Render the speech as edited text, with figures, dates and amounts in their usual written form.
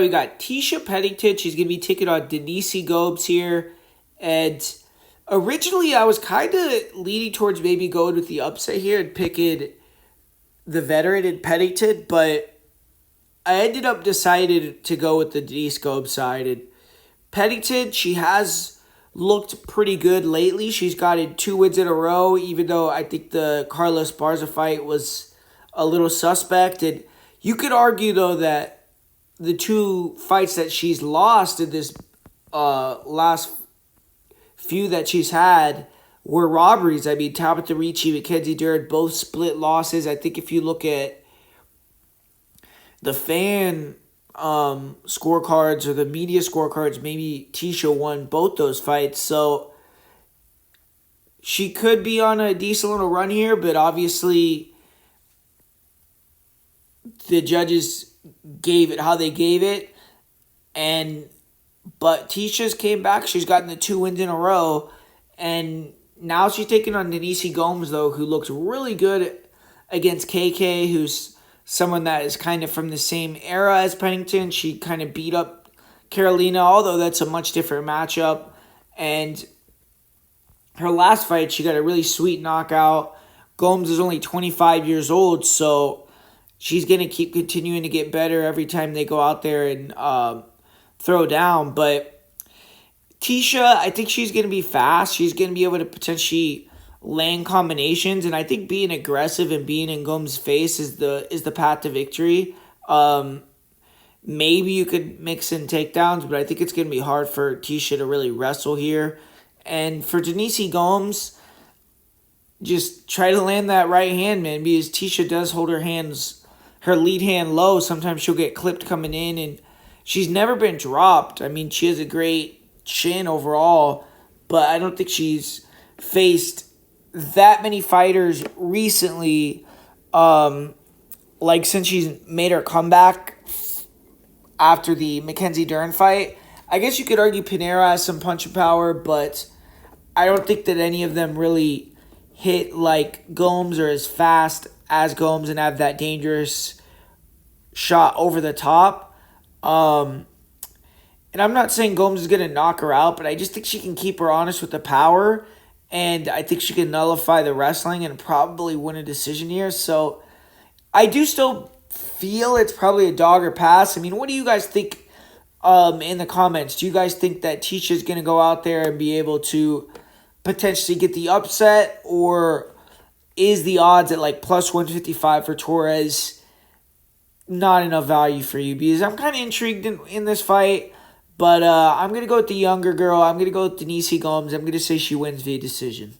We got Tecia Pennington. She's going to be taking on Denise Gomes here. And originally, I was kind of leaning towards maybe going with the upset here and picking the veteran in Pennington. But I ended up deciding to go with the Denise Gomes side. And Pennington, she has looked pretty good lately. She's gotten 2 wins in a row, even though I think the Carlos Barza fight was a little suspect. And you could argue, though, that the 2 fights that she's lost in this last few that she's had were robberies. I mean, Tabitha Ricci, Mackenzie Dern, both split losses. I think if you look at the fan scorecards or the media scorecards, maybe Tecia won both those fights. So she could be on a decent little run here, but obviously the judges gave it how they gave it. But Tecia's came back. She's gotten the 2 wins in a row. And now she's taking on Denise Gomes, though, who looks really good against KK, who's someone that is kind of from the same era as Pennington. She kind of beat up Carolina, although that's a much different matchup. And her last fight, she got a really sweet knockout. Gomes is only 25 years old, so she's going to keep continuing to get better every time they go out there and throw down. But Tecia, I think she's going to be fast. She's going to be able to potentially land combinations. And I think being aggressive and being in Gomes' face is the path to victory. Maybe you could mix in takedowns, but I think it's going to be hard for Tecia to really wrestle here. And for Denise Gomes, just try to land that right hand, man, because Tecia does hold her lead hand low. Sometimes she'll get clipped coming in, and she's never been dropped. I mean, she has a great chin overall, but I don't think she's faced that many fighters recently, like since she's made her comeback after the Mackenzie Dern fight. I guess you could argue Panera has some punching power, but I don't think that any of them really hit like Gomes or as fast as Gomes and have that dangerous shot over the top. And I'm not saying Gomes is going to knock her out, but I just think she can keep her honest with the power. And I think she can nullify the wrestling and probably win a decision here. So I do still feel it's probably a dog or pass. I mean, what do you guys think in the comments? Do you guys think that Tecia's going to go out there and be able to potentially get the upset? Or is the odds at like plus 155 for Torres not enough value for you? Because I'm kind of intrigued in this fight. But I'm going to go with the younger girl. I'm going to go with Denise Gomes. I'm going to say she wins via decision.